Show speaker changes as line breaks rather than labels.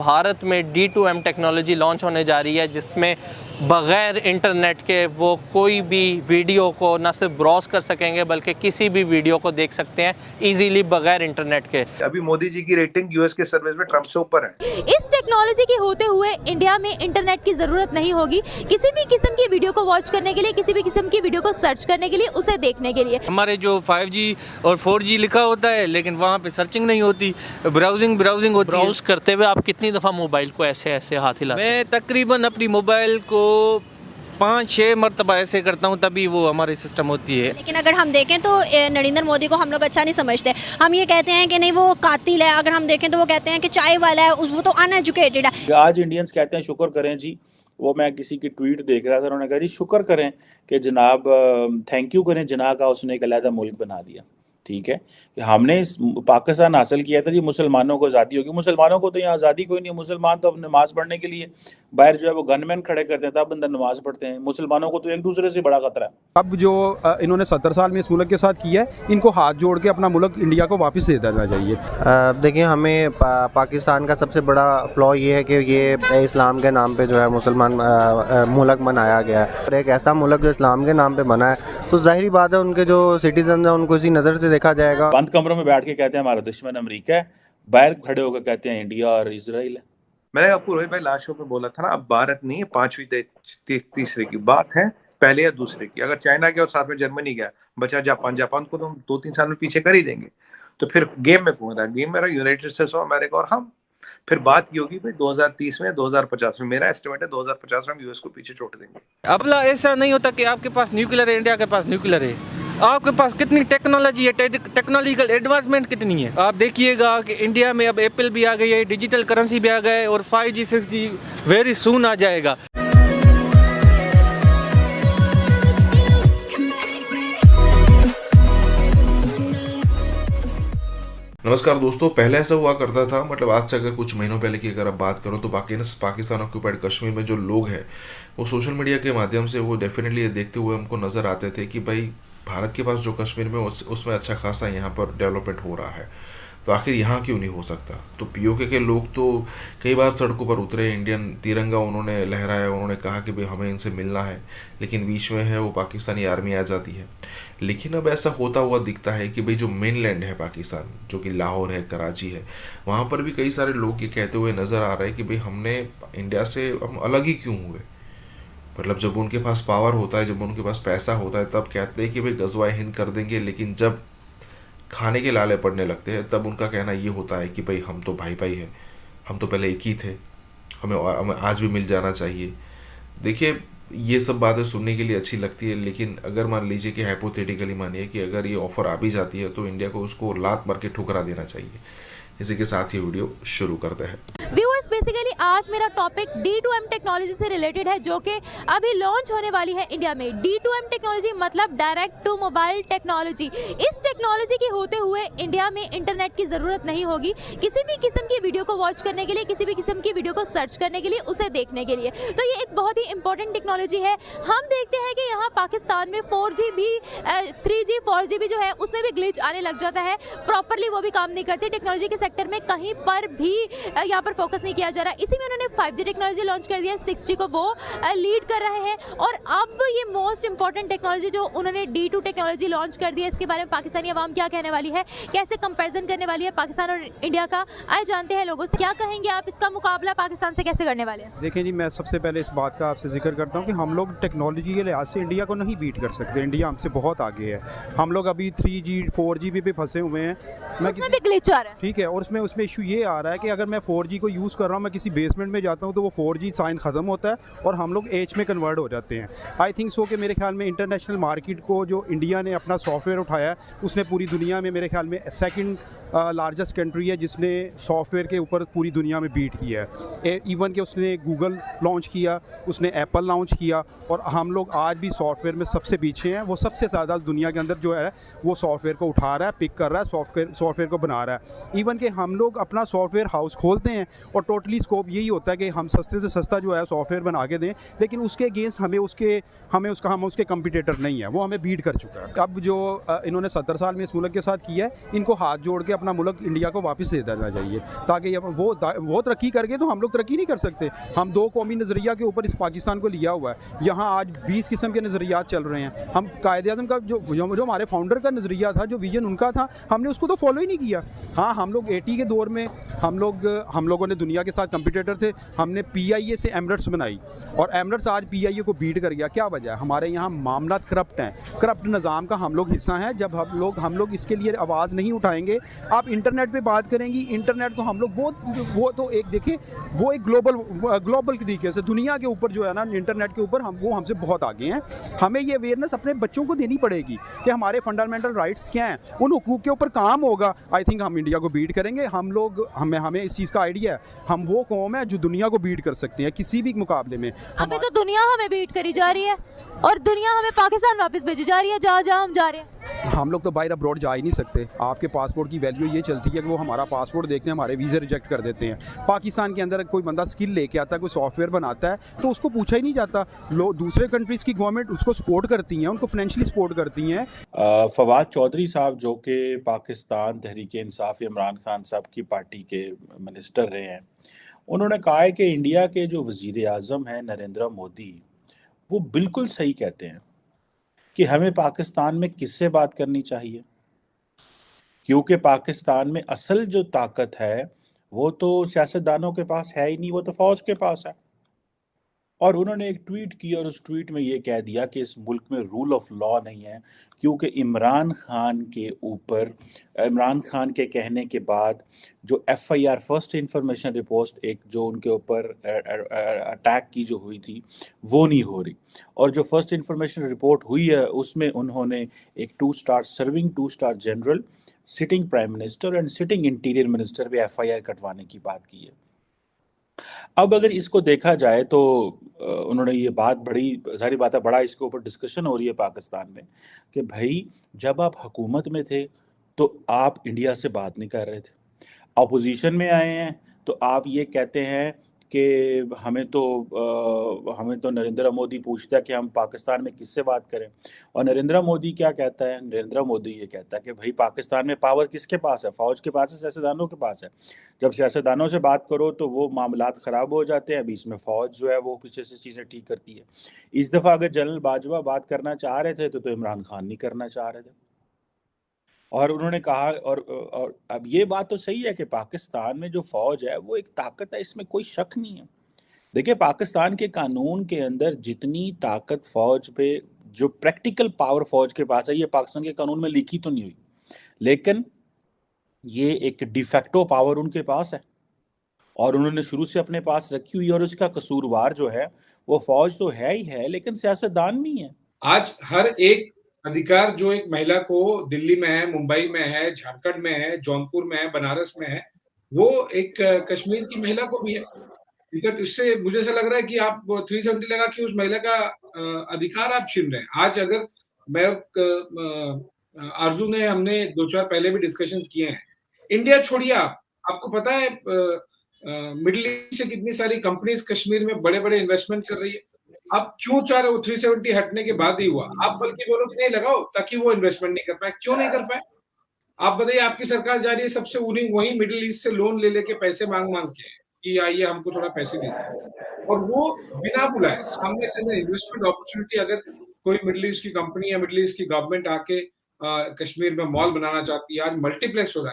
भारत में D2M technology launch होने जा रही है, जिसमें बग़ैर इंटरनेट के वो कोई भी वीडियो को न सिर्फ ब्राउज़ कर सकेंगे बल्कि किसी भी वीडियो को देख सकते हैं इजीली बगैर इंटरनेट के।
अभी मोदी जी की रेटिंग यूएस के सर्विस में ट्रम्प से ऊपर है।
इस टेक्नोलॉजी के होते हुए इंडिया में इंटरनेट की जरूरत नहीं होगी किसी भी किस्म की वीडियो को वॉच करने के लिए, किसी भी किस्म की वीडियो को सर्च करने के लिए, उसे देखने के लिए।
हमारे जो 5G और 4G लिखा होता है लेकिन वहाँ पे सर्चिंग नहीं होती, ब्राउजिंग होती है।
ब्राउज़ करते हुए आप कितनी दफ़ा मोबाइल को ऐसे हाथ हिलाते हैं?
मैं तकरीबन अपनी मोबाइल को 5-6 मरतबा ऐसे करता हूँ तभी वो हमारी सिस्टम होती है।
लेकिन अगर हम देखें तो नरेंद्र मोदी को हम लोग अच्छा नहीं समझते। हम ये कहते हैं कि नहीं वो कातिल है, अगर हम देखें तो वो कहते हैं कि चाय वाला है, वो तो अनएजुकेटेड है।
आज इंडियंस कहते हैं शुक्र करें जी। वो मैं किसी की ट्वीट देख रहा था, उन्होंने कहा जी शुक्र करें कि जनाब, थैंक यू करें जना का उसने एक अलहदा मुल्क बना दिया। ठीक है कि हमने पाकिस्तान हासिल किया था जी, मुसलमानों को आज़ादी होगी। मुसलमानों को तो यहाँ आज़ादी कोई नहीं है। मुसलमान तो अपने नमाज़ पढ़ने के लिए बाहर जो है वो गनमैन खड़े करते हैं, तब अंदर नमाज़ पढ़ते हैं। मुसलमानों को तो एक दूसरे से बड़ा खतरा है।
अब जो इन्होंने 70 साल में इस मुल्क के साथ किया है, इनको हाथ जोड़ के अपना मुल्क इंडिया को वापस दे देना चाहिए।
देखिए, हमें पाकिस्तान का सबसे बड़ा फ्लॉ ये है कि ये इस्लाम के नाम पे जो है मुसलमान मुल्क बनाया गया है। और एक ऐसा मुल्क जो इस्लाम के नाम पे बना है तो जाहिर बात है उनके जो सिटीजन हैं उनको इसी नज़र से देखा जाएगा।
बंद कमरों में बैठ के कहते हैं हमारा दुश्मन अमेरिका है, बाहर खड़े होकर कहते हैं इंडिया और इजराइल है।
मैंने आपको रोहित भाई लास्ट शो पे बोला था ना, अब भारत नहीं है पांचवी तीसरे की बात है, पहले या दूसरे की। अगर चाइना गया और साथ में जर्मनी गया, बचा जापान को तो हम 2-3 साल में पीछे कर ही देंगे। तो फिर गेम में कौन रहा? गेम में रहा यूनाइटेड स्टेट्स ऑफ अमेरिका और हम। फिर बात की होगी भाई 2030 में, 2050 में। मेरा एस्टिमेट है 2050 में हम यूएस को पीछे छोड़ देंगे।
अबला ऐसा नहीं होता कि आपके पास न्यूक्लियर है, इंडिया के पास न्यूक्लियर है। आपके पास कितनी टेक्नोलॉजी है, टेक्नोलॉजिकल एडवांसमेंट कितनी है। आप देखिएगा कि इंडिया में अब एप्पल भी आ गई है, डिजिटल करेंसी भी आ गए और 5G 6G वेरी सून आ जाएगा।
नमस्कार दोस्तों, पहले ऐसा हुआ करता था, मतलब आज से अगर कुछ महीनों पहले की अगर आप बात करो तो पाकिस्तान ऑक्यूपाइड कश्मीर में जो लोग हैं वो सोशल मीडिया के माध्यम से वो डेफिनेटली ये देखते हुए हमको नज़र आते थे कि भाई भारत के पास जो कश्मीर में उसमें अच्छा खासा यहाँ पर डेवलपमेंट हो रहा है, तो आखिर यहाँ क्यों नहीं हो सकता। तो पीओके के लोग तो कई बार सड़कों पर उतरे, इंडियन तिरंगा उन्होंने लहराया, उन्होंने कहा कि भाई हमें इनसे मिलना है, लेकिन बीच में है वो पाकिस्तानी आर्मी आ जाती है। लेकिन अब ऐसा होता हुआ दिखता है कि भाई जो मेनलैंड है पाकिस्तान, जो कि लाहौर है, कराची है, वहाँ पर भी कई सारे लोग ये कहते हुए नज़र आ रहे हैं कि भाई हमने इंडिया से हम अलग ही क्यों हुए। मतलब जब उनके पास पावर होता है, जब उनके पास पैसा होता है, तब कहते हैं कि भाई गज़वा हिंद कर देंगे, लेकिन जब खाने के लाले पड़ने लगते हैं तब उनका कहना ये होता है कि भाई हम तो भाई भाई हैं, हम तो पहले एक ही थे, हमें आज भी मिल जाना चाहिए। देखिए, ये सब बातें सुनने के लिए अच्छी लगती है, लेकिन अगर मान लीजिए कि हाइपोथेटिकली मानिए कि अगर ये ऑफ़र आ भी जाती है तो इंडिया को उसको लात मार के ठुकरा देना चाहिए। इसी के साथ ही वीडियो शुरू करते हैं।
व्यूअर्स, बेसिकली आज मेरा टॉपिक D2M टेक्नोलॉजी से रिलेटेड है, जो कि अभी लॉन्च होने वाली है इंडिया में। D2M टेक्नोलॉजी मतलब डायरेक्ट टू मोबाइल टेक्नोलॉजी। इस टेक्नोलॉजी के होते हुए इंडिया में इंटरनेट की ज़रूरत नहीं होगी किसी भी किस्म की वीडियो को वॉच करने के लिए, किसी भी किस्म की वीडियो को सर्च करने के लिए, उसे देखने के लिए। तो ये एक बहुत ही इंपॉर्टेंट टेक्नोलॉजी है। हम देखते हैं कि यहाँ पाकिस्तान में 4G भी 3G 4G भी जो है उसमें भी ग्लिच आने लग जाता है, प्रॉपरली वो भी काम नहीं करती। टेक्नोलॉजी के सेक्टर में कहीं पर भी यहाँ पर फोकस नहीं किया जा रहा। इसी में उन्होंने 5G टेक्नोलॉजी लॉन्च कर दिया, 6G को वो लीड कर रहे हैं। और अब ये मोस्ट इंपॉर्टेंट टेक्नोलॉजी जो उन्होंने D2 टेक्नोलॉजी लॉन्च कर दिया, इसके बारे में पाकिस्तानी अवाम क्या कहने वाली है, कैसे कंपैरिजन करने वाली है पाकिस्तान और इंडिया का, आए जानते हैं लोगों से। क्या कहेंगे आप, इसका मुकाबला पाकिस्तान से कैसे करने वाले हैं?
देखिए जी, मैं सबसे पहले इस बात का आपसे जिक्र करता हूँ कि हम लोग टेक्नोलॉजी के लिहाज से इंडिया को नहीं बीट कर सकते। इंडिया हमसे बहुत आगे है। हम लोग अभी 3G 4G भी फंसे हुए हैं,
उसमें भी ग्लिच आ रहा है।
ठीक है, और उसमें इशू ये आ रहा है कि अगर मैं 4G को यूज़ कर रहा हूँ, मैं किसी बेसमेंट में जाता हूँ तो वो 4G साइन ख़त्म होता है और हम लोग एच में कन्वर्ट हो जाते हैं। आई थिंक सो कि मेरे ख्याल में इंटरनेशनल मार्केट को जो इंडिया ने अपना सॉफ्टवेयर उठाया है, उसने पूरी दुनिया में मेरे ख्याल में सेकंड लार्जेस्ट कंट्री है जिसने सॉफ्टवेयर के ऊपर पूरी दुनिया में बीट किया है। इवन कि उसने गूगल लॉन्च किया, उसने एप्पल लॉन्च किया, और हम लोग आज भी सॉफ्टवेयर में सबसे पीछे हैं। वो सबसे ज़्यादा दुनिया के अंदर जो है वो सॉफ्टवेयर को उठा रहा है, पिक कर रहा है, सॉफ्टवेयर को बना रहा है। इवन कि हम लोग अपना सॉफ्टवेयर हाउस खोलते हैं और टोटली स्कोप यही होता है कि हम सस्ते से सस्ता जो है सॉफ्टवेयर बना के दें, लेकिन उसके अगेंस्ट हम उसके कंपटीटर नहीं है, वो हमें बीट कर चुका है। अब जो इन्होंने 70 साल में इस मुल्क के साथ किया है, इनको हाथ जोड़ के अपना मुल्क इंडिया को वापस दे देना चाहिए, ताकि वो तरक्की करके तो हम लोग तरक्की नहीं कर सकते। हम दो कौमी नज़रिया के ऊपर इस पाकिस्तान को लिया हुआ है। यहाँ आज 20 किस्म के नज़रियात चल रहे हैं। हम कायदे-ए-आज़म का जो हमारे फाउंडर का नज़रिया था, जो विजन उनका था, हमने उसको तो फॉलो ही नहीं किया। हाँ, हम लोग 80 के दौर में हम लोगों ने दुनिया के साथ कंपटीटर थे। हमने PIA से एमरेट्स बनाई और एमरेट्स आज PIA को बीट कर गया। क्या वजह है? हमारे यहाँ मामला करप्ट हैं, करप्ट निज़ाम का हम लोग हिस्सा हैं। जब हम लोग इसके लिए आवाज़ नहीं उठाएंगे, आप इंटरनेट पे बात करेंगी, इंटरनेट तो हम लोग वो तो एक देखिए, वो एक ग्लोबल तरीके से दुनिया के ऊपर जो है ना, इंटरनेट के ऊपर वो हमसे बहुत आगे हैं। हमें ये अवेयरनेस अपने बच्चों को देनी पड़ेगी कि हमारे फंडामेंटल राइट्स क्या हैं, उन हुकूक के ऊपर काम होगा। आई थिंक हम इंडिया को बीट करेंगे। हमें इस चीज़ का आइडिया है। हम वो कौम है जो दुनिया को बीट कर सकते हैं किसी भी मुकाबले में।
अभी तो दुनिया हमें बीट करी जा रही है और दुनिया हमें पाकिस्तान वापस भेजी जा रही है, जहाँ हम जा रहे हैं।
हम लोग तो बाहर अब्रॉड जा ही नहीं सकते। आपके पासपोर्ट की वैल्यू ये चलती है कि वो हमारा पासपोर्ट देखते हैं, हमारे वीज़े रिजेक्ट कर देते हैं। पाकिस्तान के अंदर कोई बंदा स्किल लेके आता है, कोई सॉफ्टवेयर बनाता है, तो उसको पूछा ही नहीं जाता। दूसरे कंट्रीज़ की गवर्नमेंट उसको सपोर्ट करती हैं, उनको फाइनेंशियली सपोर्ट करती हैं।
फवाद चौधरी साहब, जो कि पाकिस्तान तहरीक इंसाफ इमरान खान साहब की पार्टी के मिनिस्टर रहे हैं, उन्होंने कहा है कि इंडिया के जो वज़ीर आज़म हैं नरेंद्र मोदी, वो बिल्कुल सही कहते हैं कि हमें पाकिस्तान में किससे बात करनी चाहिए, क्योंकि पाकिस्तान में असल जो ताकत है वो तो सियासतदानों के पास है ही नहीं, वो तो फौज के पास है। और उन्होंने एक ट्वीट की और उस ट्वीट में ये कह दिया कि इस मुल्क में रूल ऑफ लॉ नहीं है, क्योंकि इमरान खान के कहने के बाद जो FIR फर्स्ट इंफॉर्मेशन रिपोर्ट एक जो उनके ऊपर अटैक की जो हुई थी वो नहीं हो रही, और जो फर्स्ट इंफॉर्मेशन रिपोर्ट हुई है उसमें उन्होंने एक 2 star general, sitting prime minister and sitting interior minister पे FIR कटवाने की बात की है। अब अगर इसको देखा जाए तो उन्होंने ये बात, बड़ी सारी बात है, बड़ा इसके ऊपर डिस्कशन हो रही है पाकिस्तान में कि भाई जब आप हुकूमत में थे तो आप इंडिया से बात नहीं कर रहे थे, अपोजिशन में आए हैं तो आप ये कहते हैं कि हमें तो नरेंद्र मोदी पूछता है कि हम पाकिस्तान में किससे बात करें। और नरेंद्र मोदी क्या कहता है? नरेंद्र मोदी ये कहता है कि भाई पाकिस्तान में पावर किसके पास है? फौज के पास है, सियासतदानों के पास है। जब सियासतदानों से बात करो तो वो मामलात ख़राब हो जाते हैं, बीच में फ़ौज जो है वो पीछे से चीज़ें ठीक करती है। इस दफ़ा अगर जनरल बाजवा बात करना चाह रहे थे तो इमरान खान नहीं करना चाह रहे थे। और उन्होंने कहा, और अब ये बात तो सही है कि पाकिस्तान में जो फ़ौज है वो एक ताकत है, इसमें कोई शक नहीं है। देखिए, पाकिस्तान के कानून के अंदर जितनी ताकत फ़ौज पे, जो प्रैक्टिकल पावर फ़ौज के पास है, ये पाकिस्तान के कानून में लिखी तो नहीं हुई, लेकिन ये एक डिफेक्टो पावर उनके पास है और उन्होंने शुरू से अपने पास रखी हुई। और उसका कसूरवार जो है वो फ़ौज तो है ही है, लेकिन सियासतदान नहीं है।
आज हर एक अधिकार जो एक महिला को दिल्ली में है, मुंबई में है, झारखंड में है, जौनपुर में है, बनारस में है, वो एक कश्मीर की महिला को भी है। इधर इससे मुझे ऐसा लग रहा है कि आप 370 लगा कि उस महिला का अधिकार आप छीन रहे हैं। आज अगर मैं आरजू ने, हमने 2-4 पहले भी डिस्कशन किए हैं, इंडिया छोड़िए, आपको पता है मिडिल ईस्ट से कितनी सारी कंपनीज कश्मीर में बड़े बड़े इन्वेस्टमेंट कर रही है। आप क्यों चाह रहे हो? 370 हटने के बाद ही हुआ। आप बल्कि बोलो कि नहीं लगाओ ताकि वो इन्वेस्टमेंट नहीं कर पाए। क्यों नहीं कर पाए? आप बताइए, आपकी सरकार जा रही है सबसे वही मिडिल ईस्ट से लोन ले लेके पैसे मांग के कि आइए हमको थोड़ा पैसे दीजिए, और वो बिना बुलाए सामने से इन्वेस्टमेंट अपॉर्चुनिटी, अगर कोई मिडिल ईस्ट की कंपनी या मिडिल ईस्ट की गवर्नमेंट आके कश्मीर में मॉल बनाना चाहती है, आज मल्टीप्लेक्स हो रहा है।